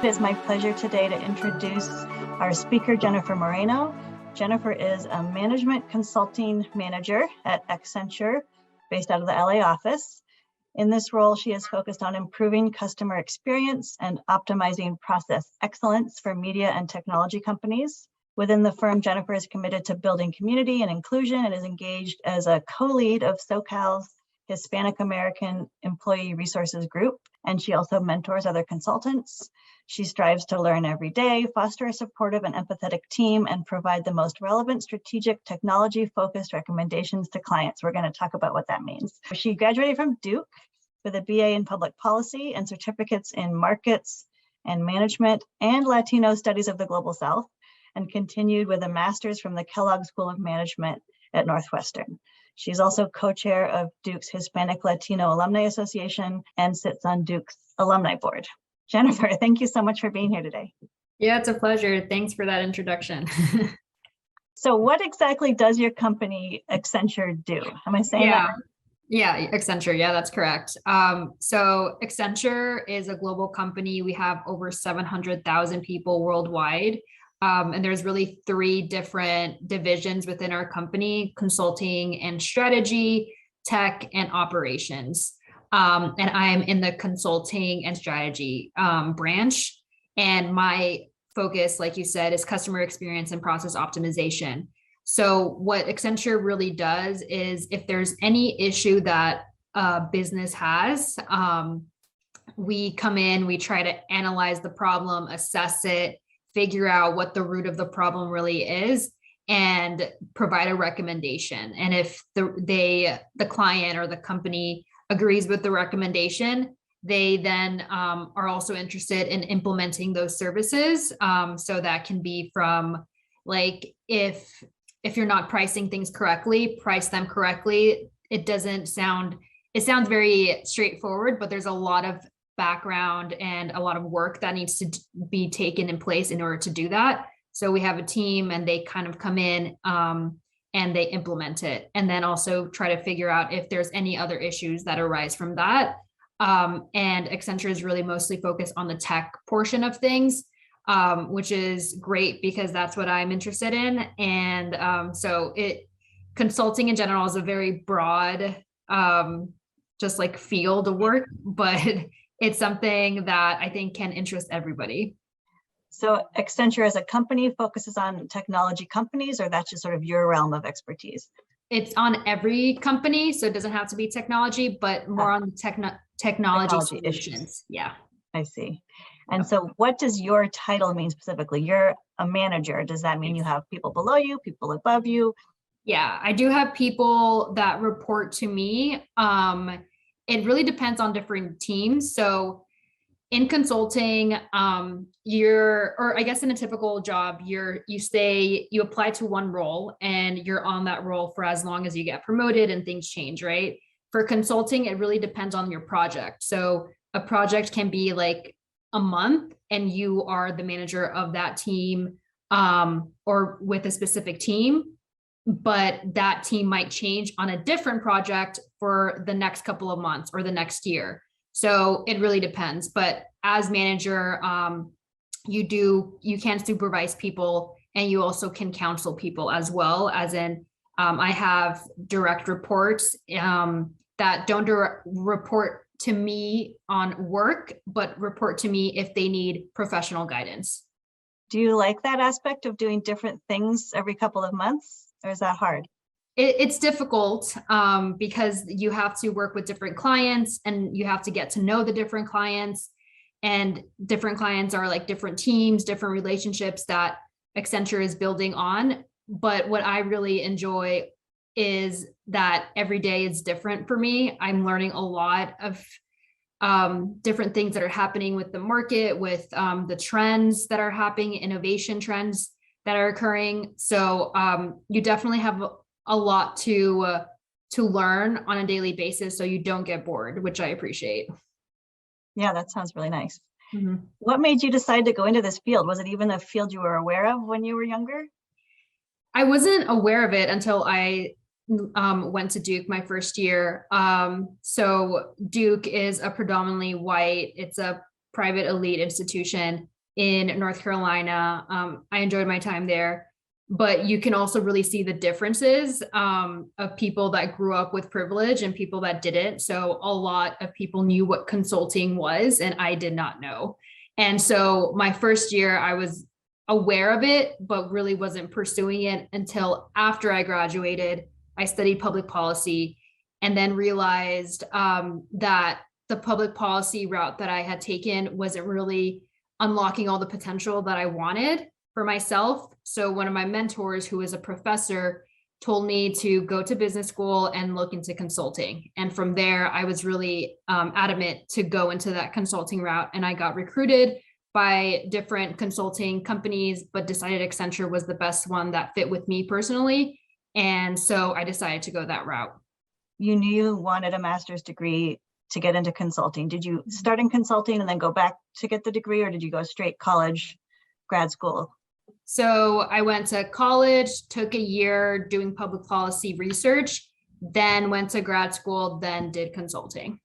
It is my pleasure today to introduce our speaker, Jennifer Moreno. Jennifer is a management consulting manager at Accenture, based out of the LA office. In this role, she is focused on improving customer experience and optimizing process excellence for media and technology companies. Within the firm, Jennifer is committed to building community and inclusion and is engaged as a co-lead of SoCal's Hispanic American Employee Resources Group, and she also mentors other consultants. She strives to learn every day, foster a supportive and empathetic team, and provide the most relevant strategic technology-focused recommendations to clients. We're going to talk about what that means. She graduated from Duke with a BA in Public Policy and certificates in Markets and Management and Latino Studies of the Global South, and continued with a master's from the Kellogg School of Management at Northwestern. She's also co-chair of Duke's Hispanic Latino Alumni Association and sits on Duke's Alumni Board. Jennifer, thank you so much for being here today. Yeah, it's a pleasure. Thanks for that introduction. So what exactly does your company Accenture do? Am I saying that right? Yeah, Accenture. Yeah, that's correct. So Accenture is a global company. We have over 700,000 people worldwide. And there's really 3 different divisions within our company: consulting and strategy, tech, and operations. And I'm in the consulting and strategy branch. And my focus, like you said, is customer experience and process optimization. So what Accenture really does is, if there's any issue that a business has, we come in, we try to analyze the problem, assess it, figure out what the root of the problem really is, and provide a recommendation. And if the client or the company agrees with the recommendation, they then are also interested in implementing those services. So that can be from, like, if you're not pricing things correctly, price them correctly. It sounds very straightforward, but there's a lot of background and a lot of work that needs to be taken in place in order to do that. So we have a team, and they kind of come in and they implement it, and then also try to figure out if there's any other issues that arise from that. And Accenture is really mostly focused on the tech portion of things, which is great because that's what I'm interested in. And so consulting in general is a very broad, just like field of work, but it's something that I think can interest everybody. So Accenture as a company focuses on technology companies, or that's just sort of your realm of expertise? It's on every company, so it doesn't have to be technology, but more on the technology solutions. Issues. Yeah. I see. And so what does your title mean specifically? You're a manager. Does that mean you have people below you, people above you? Yeah, I do have people that report to me. It really depends on different teams. So in consulting, or I guess in a typical job, you apply to one role and you're on that role for as long as you get promoted and things change, right? For consulting, it really depends on your project. So a project can be like a month and you are the manager of that team, or with a specific team, but that team might change on a different project for the next couple of months or the next year. So it really depends. But as manager, you can supervise people, and you also can counsel people as well. As in, I have direct reports that don't report to me on work, but report to me if they need professional guidance. Do you like that aspect of doing different things every couple of months, or is that hard? It's difficult because you have to work with different clients, and you have to get to know the different clients, and different clients are like different teams, different relationships that Accenture is building on. But what I really enjoy is that every day is different for me. I'm learning a lot of different things that are happening with the market, with the trends that are happening, innovation trends that are occurring. So you definitely have a lot to learn on a daily basis, so you don't get bored, which I appreciate. Yeah, that sounds really nice. Mm-hmm. What made you decide to go into this field? Was it even a field you were aware of when you were younger? I wasn't aware of it until I went to Duke my first year. So Duke is a predominantly white, it's a private elite institution. in North Carolina. I enjoyed my time there, but you can also really see the differences of people that grew up with privilege and people that didn't. So a lot of people knew what consulting was, and I did not know. And so my first year, I was aware of it, but really wasn't pursuing it until after I graduated. I studied public policy and then realized that the public policy route that I had taken wasn't really unlocking all the potential that I wanted for myself. So one of my mentors, who is a professor, told me to go to business school and look into consulting. And from there, I was really adamant to go into that consulting route. And I got recruited by different consulting companies, but decided Accenture was the best one that fit with me personally. And so I decided to go that route. You knew you wanted a master's degree to get into consulting. Did you start in consulting and then go back to get the degree, or did you go straight college, grad school? So I went to college, took a year doing public policy research, then went to grad school, then did consulting.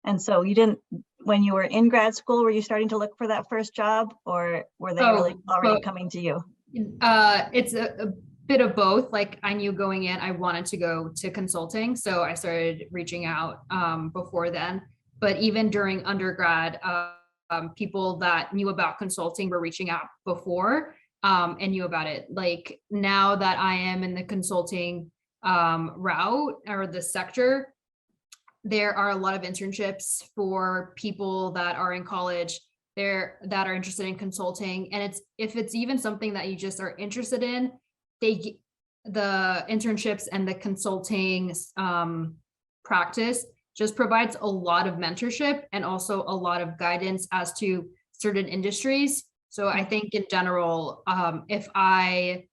And so you didn't, when you were in grad school, were you starting to look for that first job, or were they really already coming to you? It's a bit of both. Like, I knew going in, I wanted to go to consulting. So I started reaching out before then. But even during undergrad, people that knew about consulting were reaching out before and knew about it. Like, now that I am in the consulting route or the sector, there are a lot of internships for people that are in college there that are interested in consulting. And if it's even something that you just are interested in, the internships and the consulting practice just provides a lot of mentorship and also a lot of guidance as to certain industries. So I think in general, if I,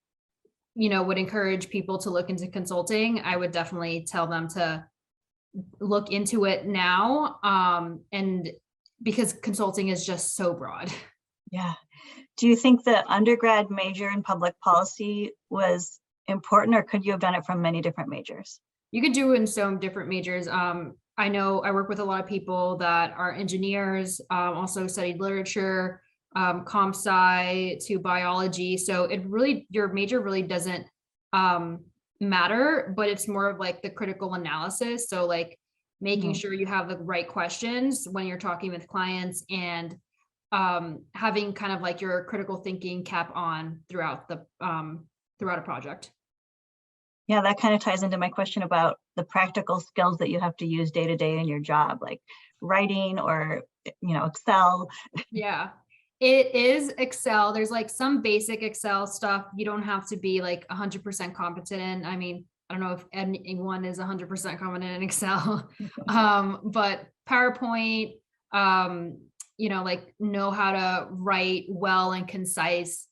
would encourage people to look into consulting, I would definitely tell them to look into it now. And because consulting is just so broad. Yeah. Do you think the undergrad major in public policy was important, or could you have done it from many different majors? You could do it in so different majors. I know I work with a lot of people that are engineers, also studied literature, comp sci to biology. So your major really doesn't matter, but it's more of like the critical analysis. So like making sure you have the right questions when you're talking with clients, and having kind of like your critical thinking cap on throughout a project. Yeah, that kind of ties into my question about the practical skills that you have to use day to day in your job, like writing or, Excel. Yeah, it is Excel. There's like some basic Excel stuff you don't have to be like 100% competent in. I mean, I don't know if anyone is 100% competent in Excel, but PowerPoint, like know how to write well and concise.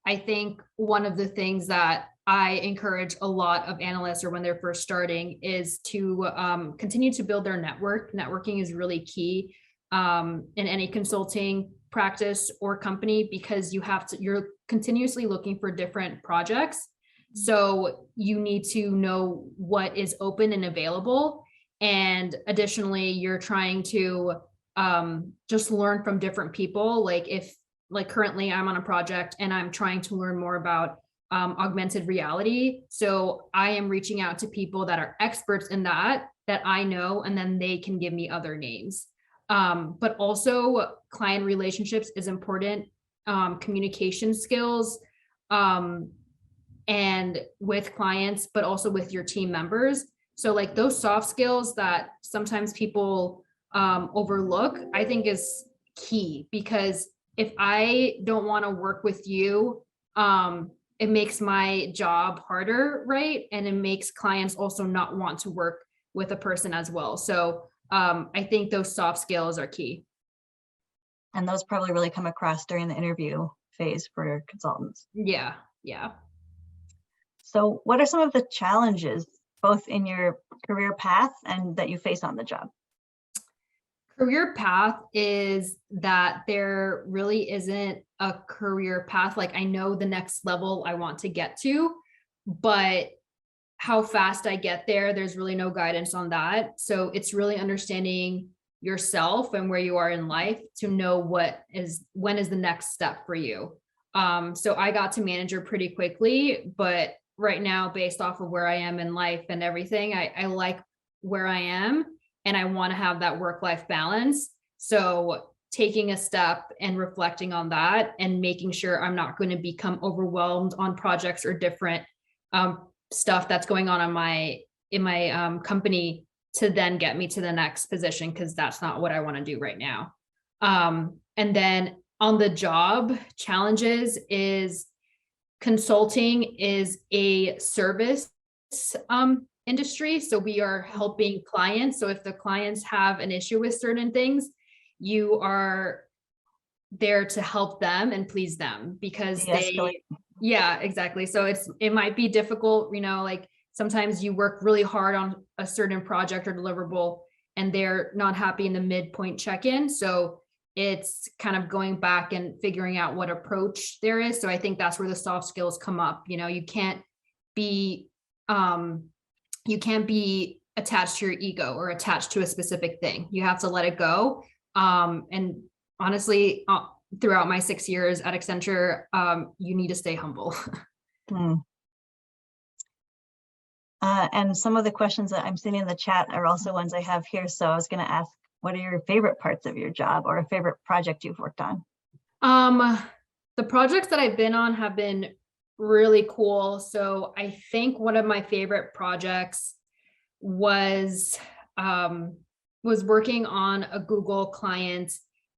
I think one of the things that I encourage a lot of analysts, or when they're first starting, is to continue to build their network. Networking is really key in any consulting practice or company, because you're continuously looking for different projects. So you need to know what is open and available. And additionally, you're trying to just learn from different people. Like currently I'm on a project and I'm trying to learn more about augmented reality. So I am reaching out to people that are experts in that I know, and then they can give me other names. But also client relationships is important, communication skills, and with clients, but also with your team members. So like those soft skills that sometimes people overlook, I think is key, because if I don't want to work with you, it makes my job harder, right? And it makes clients also not want to work with a person as well. So I think those soft skills are key. And those probably really come across during the interview phase for consultants. Yeah. So what are some of the challenges, both in your career path and that you face on the job? Career path is that there really isn't a career path. Like, I know the next level I want to get to, but how fast I get there, there's really no guidance on that. So it's really understanding yourself and where you are in life to know when is the next step for you. So I got to manager pretty quickly, but right now, based off of where I am in life and everything, I like where I am and I want to have that work-life balance. So taking a step and reflecting on that and making sure I'm not going to become overwhelmed on projects or different stuff that's going on in my company to then get me to the next position, because that's not what I want to do right now. And then on the job challenges is consulting is a service industry. So we are helping clients. So if the clients have an issue with certain things, you are there to help them and please them because yeah, exactly. So it might be difficult, like sometimes you work really hard on a certain project or deliverable and they're not happy in the midpoint check-in. So it's kind of going back and figuring out what approach there is. So I think that's where the soft skills come up. You can't be attached to your ego or attached to a specific thing. You have to let it go. And honestly, throughout my 6 years at Accenture, you need to stay humble. And some of the questions that I'm seeing in the chat are also ones I have here. So I was going to ask, what are your favorite parts of your job or a favorite project you've worked on? The projects that I've been on have been really cool. So I think one of my favorite projects was working on a Google client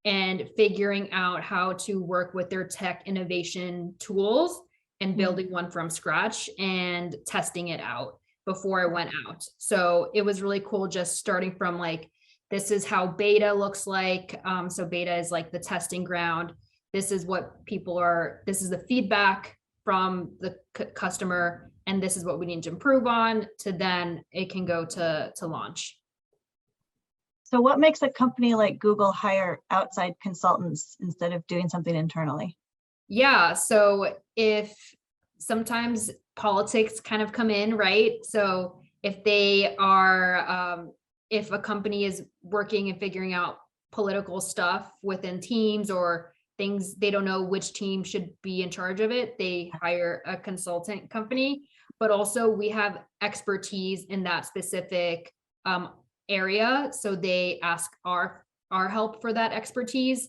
and figuring out how to work with their tech innovation tools and building one from scratch and testing it out before it went out. So it was really cool just starting from like, this is how beta looks like. So beta is like the testing ground. This is what this is the feedback from the customer, and this is what we need to improve on to then it can go to launch. So what makes a company like Google hire outside consultants instead of doing something internally? Yeah, so if sometimes politics kind of come in, right? So if they are, if a company is working and figuring out political stuff within teams or things, they don't know which team should be in charge of it, they hire a consultant company. But also we have expertise in that specific area. So they ask our help for that expertise.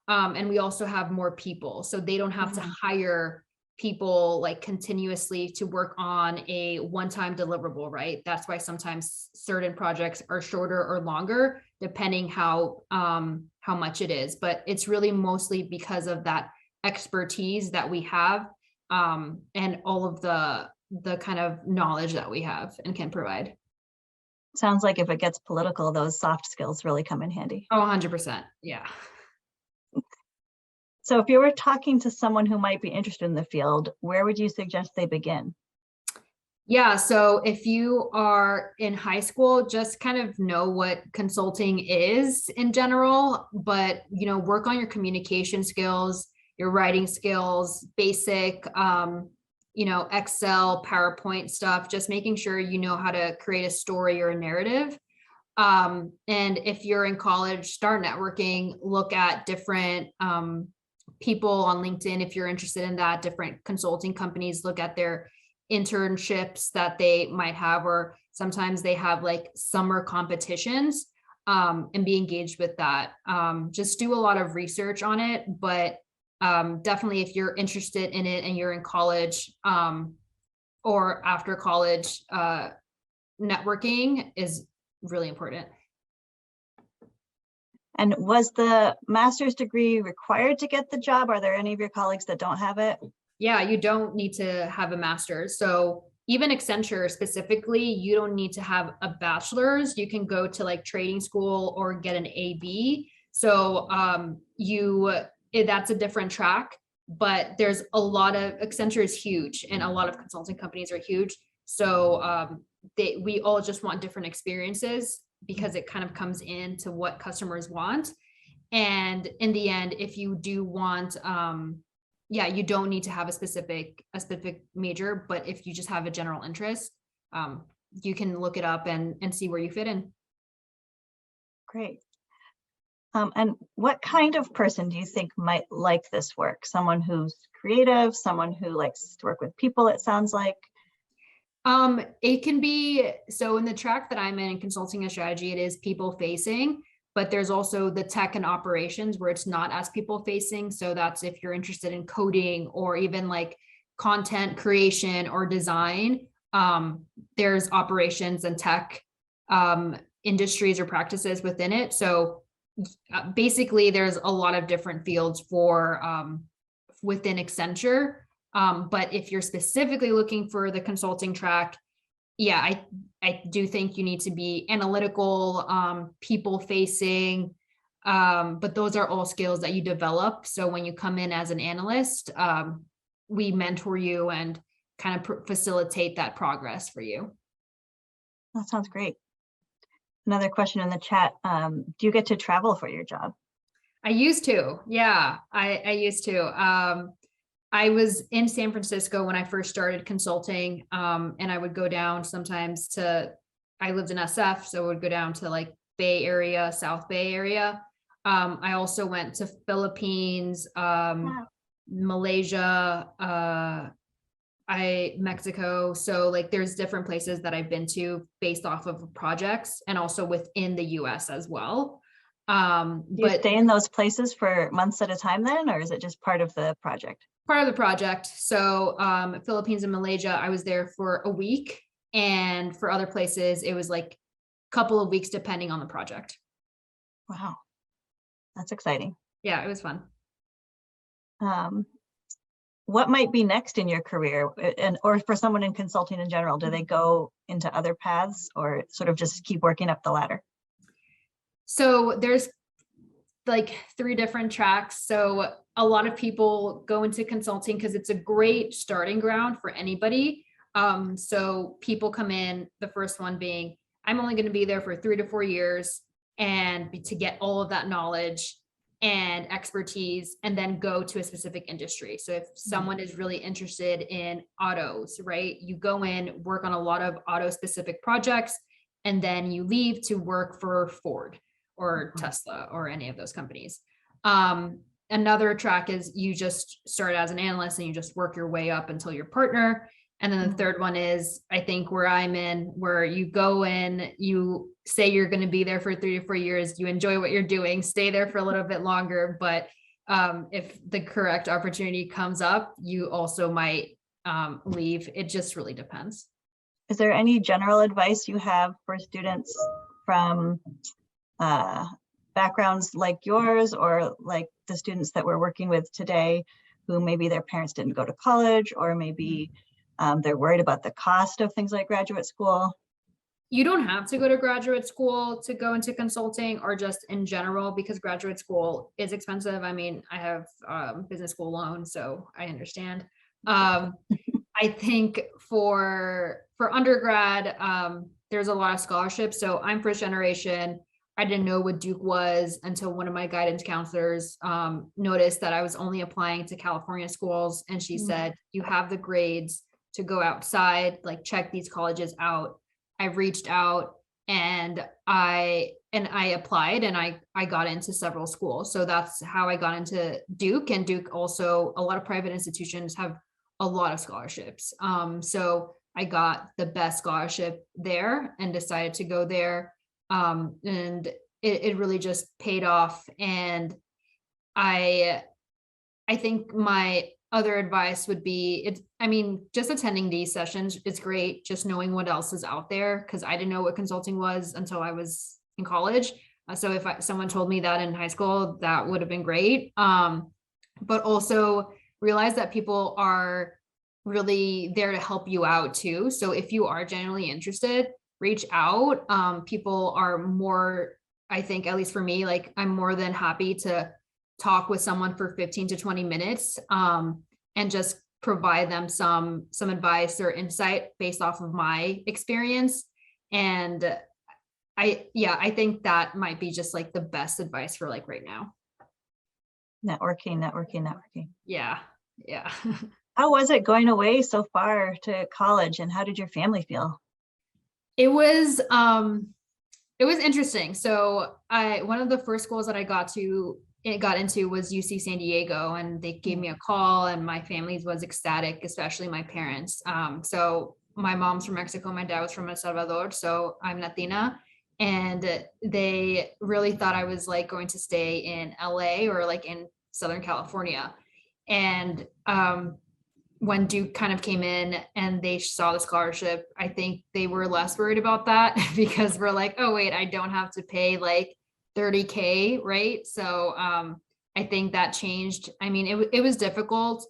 And we also have more people. So they don't have to hire people like continuously to work on a one-time deliverable, right? That's why sometimes certain projects are shorter or longer, depending how much it is. But it's really mostly because of that expertise that we have and all of the kind of knowledge that we have and can provide. Sounds like if it gets political, those soft skills really come in handy. Oh, 100%. Yeah. So if you were talking to someone who might be interested in the field, where would you suggest they begin? Yeah, so if you are in high school, just kind of know what consulting is in general, but work on your communication skills, your writing skills, basic Excel, PowerPoint stuff, just making sure you know how to create a story or a narrative. And if you're in college, start networking, look at different people on LinkedIn if you're interested in that, different consulting companies, look at their internships that they might have, or sometimes they have like summer competitions, and be engaged with that. Just do a lot of research on it, but definitely if you're interested in it and you're in college or after college, networking is really important. And was the master's degree required to get the job? Are there any of your colleagues that don't have it? Yeah, you don't need to have a master's. So even Accenture specifically, you don't need to have a bachelor's. You can go to like trading school or get an AB. So that's a different track, but there's a lot of, Accenture is huge and a lot of consulting companies are huge. So we all just want different experiences because it kind of comes into what customers want. And in the end, if you do want, you don't need to have a specific major, but if you just have a general interest, you can look it up and see where you fit in. Great. And what kind of person do you think might like this work? Someone who's creative, someone who likes to work with people, it sounds like. It can be, so in the track that I'm in consulting and strategy, it is people facing, but there's also the tech and operations where it's not as people facing. So that's if you're interested in coding or even like content creation or design, there's operations and tech industries or practices within it. So basically there's a lot of different fields for within Accenture. But if you're specifically looking for the consulting track, yeah, I do think you need to be analytical, people facing, but those are all skills that you develop. So when you come in as an analyst, we mentor you and kind of facilitate that progress for you. That sounds great. Another question in the chat. Do you get to travel for your job? I used to, yeah, I used to. I was in San Francisco when I first started consulting, and I would go down sometimes I lived in SF, so I would go down to like Bay Area, South Bay Area. I also went to Philippines, Wow. Malaysia, Mexico. So like there's different places that I've been to based off of projects and also within the US as well. Do you stay in those places for months at a time then, or is it just part of the project? Part of the project. So Philippines and Malaysia, I was there for a week. And for other places, it was like a couple of weeks depending on the project. Wow, that's exciting. Yeah, it was fun. What might be next in your career, or for someone in consulting in general? Do they go into other paths or sort of just keep working up the ladder? So there's like 3 different tracks. So a lot of people go into consulting because it's a great starting ground for anybody. So people come in, the first one being, I'm only going to be there for 3 to 4 years and to get all of that knowledge and expertise and then go to a specific industry. So if someone is really interested in autos, right, you go in, work on a lot of auto specific projects, and then you leave to work for Ford or Tesla or any of those companies. Another track is you just start as an analyst and you just work your way up until your partner. And then the third one is, I think where I'm in, where you go in, you say you're going to be there for 3 to 4 years, you enjoy what you're doing, stay there for a little bit longer. But if the correct opportunity comes up, you also might leave. It just really depends. Is there any general advice you have for students from backgrounds like yours, or like the students that we're working with today, who maybe their parents didn't go to college, or maybe they're worried about the cost of things like graduate school? You don't have to go to graduate school to go into consulting, or just in general, because graduate school is expensive. I mean, I have business school loan, so I understand. I think for undergrad, there's a lot of scholarships. So I'm first generation. I didn't know what Duke was until one of my guidance counselors noticed that I was only applying to California schools. And she said, you have the grades to go outside, like check these colleges out. I reached out and I applied and I got into several schools. So that's how I got into Duke. And Duke also, a lot of private institutions have a lot of scholarships. So I got the best scholarship there and decided to go there. And it really just paid off. And I think my other advice would be, just attending these sessions is great. Just knowing what else is out there, because I didn't know what consulting was until I was in college. So if someone told me that in high school, that would have been great. But also realize that people are really there to help you out too. So if you are genuinely interested, reach out. People are more, I think, at least for me, like I'm more than happy to talk with someone for 15 to 20 minutes and just provide them some advice or insight based off of my experience. And I think that might be just like the best advice for like right now. Networking. Yeah. How was it going away so far to college, and how did your family feel? It was It was interesting. So one of the first schools that I got into was UC San Diego, and they gave me a call, and my family was ecstatic, especially my parents. So my mom's from Mexico, my dad was from El Salvador, so I'm Latina, and they really thought I was like going to stay in LA or like in Southern California. And when Duke kind of came in and they saw the scholarship, I think they were less worried about that because we're like, oh wait, I don't have to pay like 30K, right? So I think that changed. I mean, it was difficult,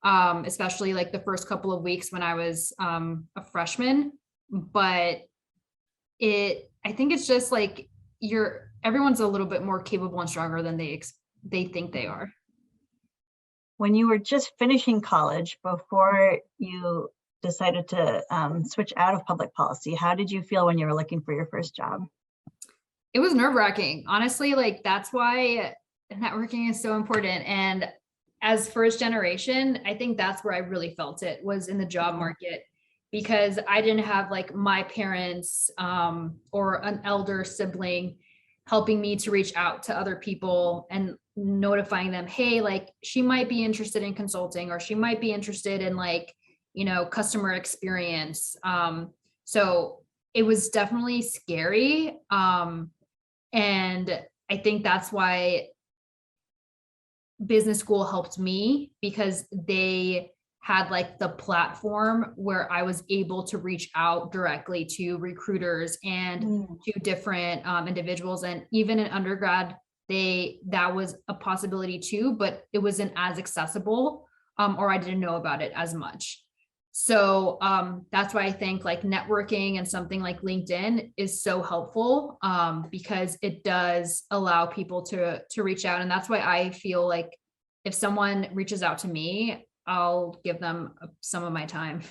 especially like the first couple of weeks when I was a freshman, but I think it's just like everyone's a little bit more capable and stronger than they think they are. When you were just finishing college, before you decided to switch out of public policy, how did you feel when you were looking for your first job? It was nerve-wracking, honestly. Like, that's why networking is so important. And as first generation, I think that's where I really felt it, was in the job market, because I didn't have like my parents or an elder sibling helping me to reach out to other people and notifying them, hey, like she might be interested in consulting, or she might be interested in like, customer experience. So it was definitely scary. And I think that's why business school helped me, because they had like the platform where I was able to reach out directly to recruiters and to different individuals. And even in undergrad, that was a possibility too, but it wasn't as accessible, or I didn't know about it as much. So that's why I think like networking and something like LinkedIn is so helpful, because it does allow people to reach out. And that's why I feel like if someone reaches out to me, I'll give them some of my time.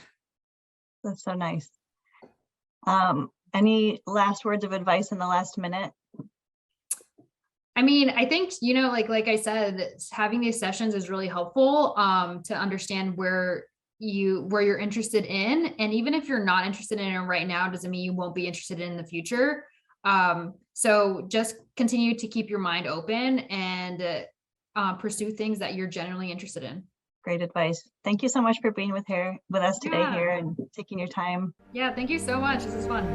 That's so nice. Any last words of advice in the last minute? I mean, I think, like I said, having these sessions is really helpful to understand where you're interested in. And even if you're not interested in it right now, doesn't mean you won't be interested in the future. So just continue to keep your mind open and pursue things that you're genuinely interested in. Great advice. Thank you so much for being with us today here and taking your time. Yeah, thank you so much. This is fun.